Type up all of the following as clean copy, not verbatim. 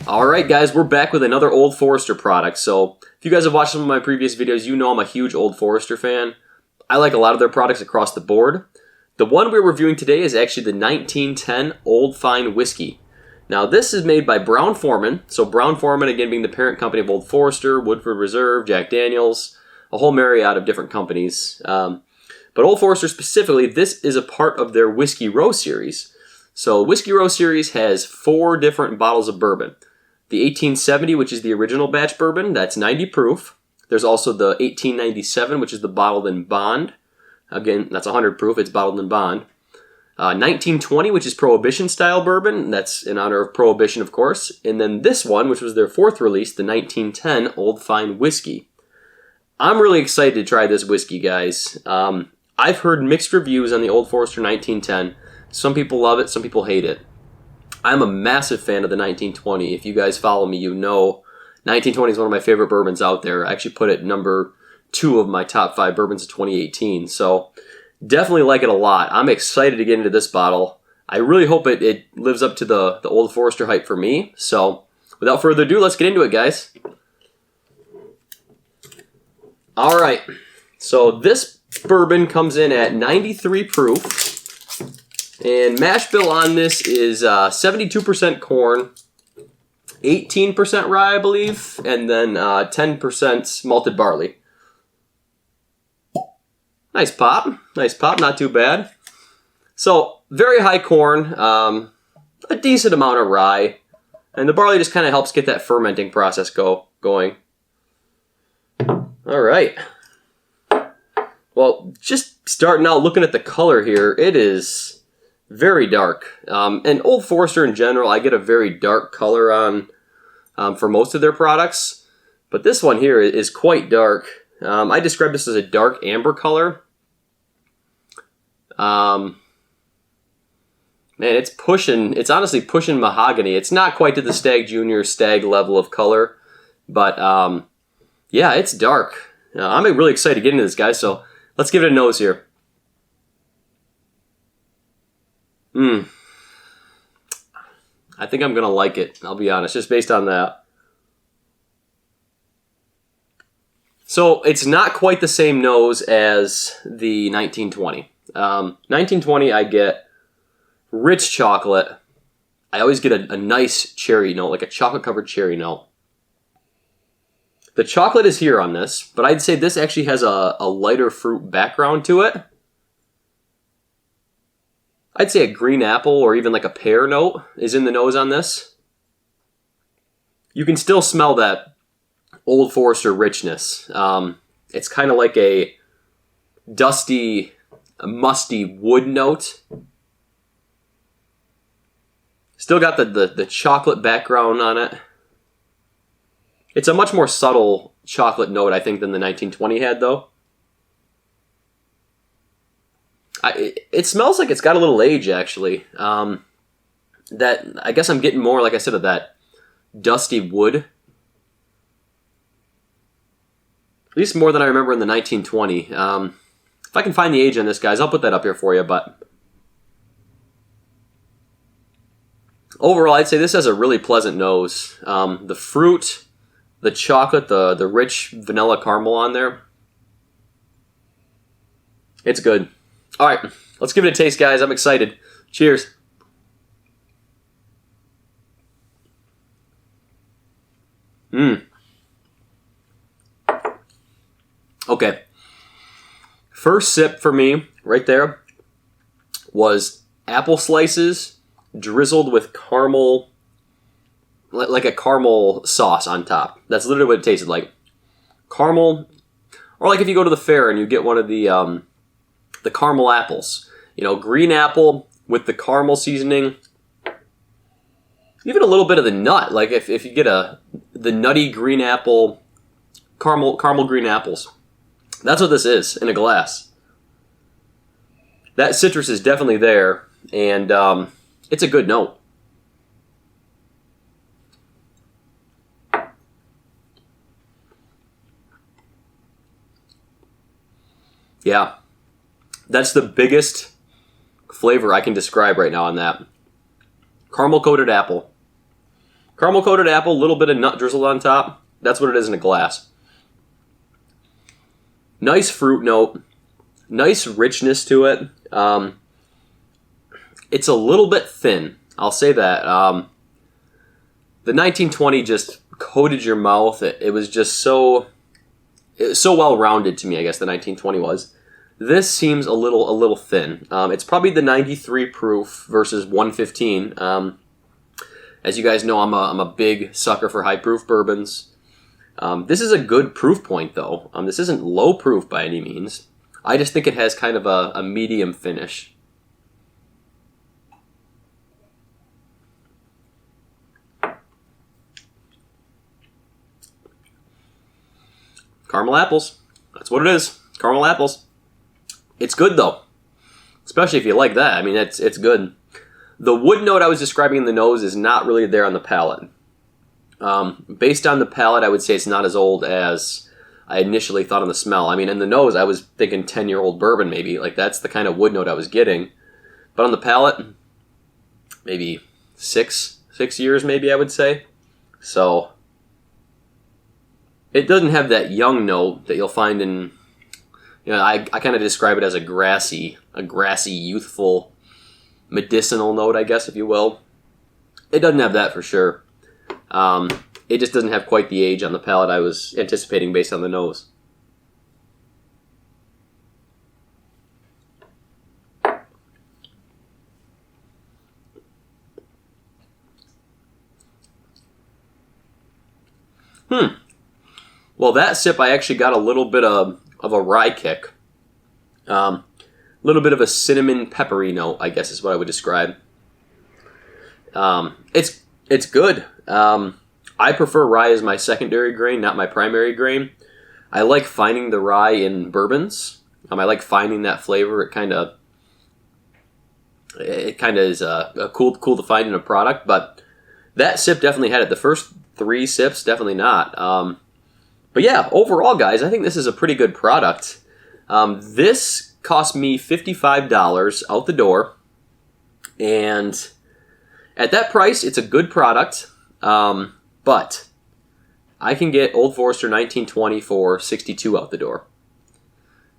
Alright guys, we're back with another Old Forester product. So, if you guys have watched some of my previous videos, you know I'm a huge Old Forester fan. I like a lot of their products across the board. The one we're reviewing today is actually the 1910 Old Fine Whisky. Now this is made by Brown-Forman. So Brown-Forman, again, being the parent company of Old Forester, Woodford Reserve, Jack Daniels, a whole myriad of different companies. But Old Forester specifically, this is a part of their Whiskey Row series. So Whiskey Row series has 4 different bottles of bourbon. The 1870, which is the original batch bourbon, that's 90 proof. There's also the 1897, which is the bottled in bond. Again, that's 100 proof, it's bottled in bond. 1920, which is Prohibition style bourbon, that's in honor of Prohibition, of course. And then this one, which was their 4th release, the 1910 Old Fine Whisky. I'm really excited to try this whiskey, guys. I've heard mixed reviews on the Old Forester 1910. Some people love it, some people hate it. I'm a massive fan of the 1920. If you guys follow me, you know 1920 is one of my favorite bourbons out there. I actually put it number 2 of my top 5 bourbons of 2018. So definitely like it a lot. I'm excited to get into this bottle. I really hope it lives up to the Old Forester hype for me. So without further ado, let's get into it, guys. All right. So this bourbon comes in at 93 proof. And mash bill on this is 72% corn, 18% rye, I believe, and then 10% malted barley. Nice pop, not too bad. So, very high corn, a decent amount of rye, and the barley just kind of helps get that fermenting process going. All right. Well, just starting out looking at the color here, it is very dark. And Old Forester in general, I get a very dark color on for most of their products. But this one here is quite dark. I describe this as a dark amber color. Man, it's honestly pushing mahogany. It's not quite to the Stag Junior Stag level of color. But yeah, it's dark. I'm really excited to get into this, guys. So let's give it a nose here. I think I'm going to like it, I'll be honest, just based on that. So, it's not quite the same nose as the 1920. 1920, I get rich chocolate. I always get a nice cherry note, like a chocolate-covered cherry note. The chocolate is here on this, but I'd say this actually has a lighter fruit background to it. I'd say a green apple or even like a pear note is in the nose on this. You can still smell that Old Forester richness. It's kind of like a dusty, musty wood note. Still got the chocolate background on it. It's a much more subtle chocolate note, I think, than the 1920 had, though. It smells like it's got a little age, actually. That I guess I'm getting more, like I said, of that dusty wood. At least more than I remember in the 1920. If I can find the age on this, guys, I'll put that up here for you. But overall, I'd say this has a really pleasant nose. The fruit, the chocolate, the rich vanilla caramel on there. It's good. All right, let's give it a taste, guys. I'm excited. Cheers. Okay. First sip for me, right there, was apple slices drizzled with caramel, like a caramel sauce on top. That's literally what it tasted like. Caramel, or like if you go to the fair and you get one of the caramel apples. You know, green apple with the caramel seasoning. Even a little bit of the nut. Like if you get the nutty green apple, caramel green apples. That's what this is in a glass. That citrus is definitely there, and it's a good note. Yeah. That's the biggest flavor I can describe right now on that. Caramel coated apple. Caramel coated apple, a little bit of nut drizzled on top. That's what it is in a glass. Nice fruit note. Nice richness to it. It's a little bit thin. I'll say that. The 1920 just coated your mouth. It was just so well rounded to me, I guess the 1920 was. This seems a little thin. It's probably the 93 proof versus 115. As you guys know, I'm a big sucker for high proof bourbons. This is a good proof point though. This isn't low proof by any means. I just think it has kind of a medium finish. Caramel apples. That's what it is. Caramel apples. It's good though. Especially if you like that. I mean, it's good. The wood note I was describing in the nose is not really there on the palate. Based on the palate, I would say it's not as old as I initially thought on the smell. I mean, in the nose, I was thinking 10-year-old bourbon maybe. Like, that's the kind of wood note I was getting. But on the palate, maybe six years maybe, I would say. So it doesn't have that young note that you'll find in, I kind of describe it as a grassy, youthful, medicinal note, I guess, if you will. It doesn't have that for sure. It just doesn't have quite the age on the palate I was anticipating based on the nose. Well, that sip I actually got a little bit of a rye kick. A little bit of a cinnamon peppery note, I guess is what I would describe. It's good. I prefer rye as my secondary grain, not my primary grain. I like finding the rye in bourbons. I like finding that flavor. It kind of is cool to find in a product, but that sip definitely had it. The first 3 sips, definitely not. But yeah, overall, guys, I think this is a pretty good product. This cost me $55 out the door, and at that price, it's a good product. But I can get Old Forester 1920 for $62 out the door.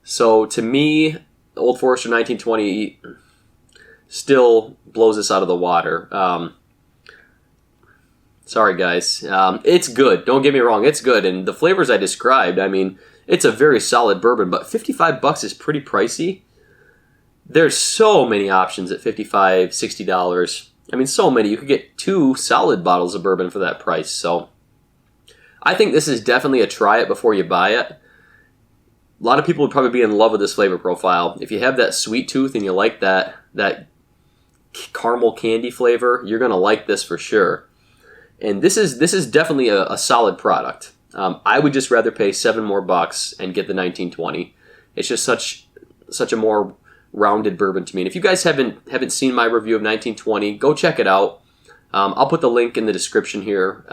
So to me, Old Forester 1920 still blows this out of the water. Sorry, guys. It's good. Don't get me wrong. It's good. And the flavors I described, I mean, it's a very solid bourbon, but $55 is pretty pricey. There's so many options at $55, $60. I mean, so many. You could get 2 solid bottles of bourbon for that price. So I think this is definitely a try it before you buy it. A lot of people would probably be in love with this flavor profile. If you have that sweet tooth and you like that caramel candy flavor, you're going to like this for sure. And this is definitely a solid product. I would just rather pay $7 more and get the 1920. It's just such a more rounded bourbon to me. And if you guys haven't seen my review of 1920, go check it out. I'll put the link in the description here.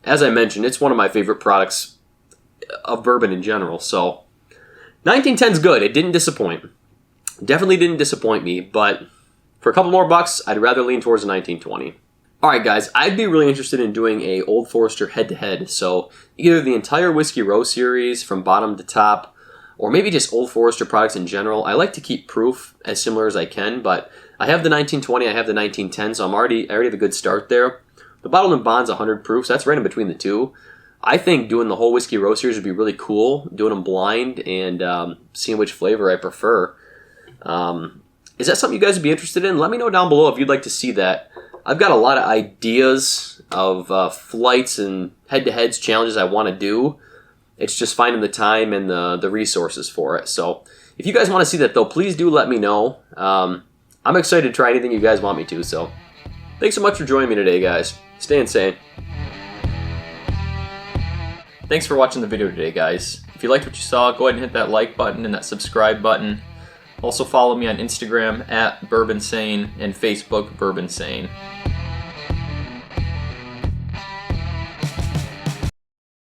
As I mentioned, it's one of my favorite products of bourbon in general. So 1910's good. It didn't disappoint. Definitely didn't disappoint me, but for a couple more bucks, I'd rather lean towards the 1920. Alright guys, I'd be really interested in doing a Old Forester head-to-head, so either the entire Whiskey Row series from bottom to top, or maybe just Old Forester products in general. I like to keep proof as similar as I can, but I have the 1920, I have the 1910, so I already have a good start there. The Bottled in Bond's 100 proof, so that's right in between the two. I think doing the whole Whiskey Row series would be really cool, doing them blind and seeing which flavor I prefer. Is that something you guys would be interested in? Let me know down below if you'd like to see that. I've got a lot of ideas of flights and head-to-heads challenges I want to do. It's just finding the time and the resources for it. So if you guys want to see that, though, please do let me know. I'm excited to try anything you guys want me to. So thanks so much for joining me today, guys. Stay insane. Thanks for watching the video today, guys. If you liked what you saw, go ahead and hit that like button and that subscribe button. Also follow me on Instagram at Bourbinsane and Facebook Bourbinsane.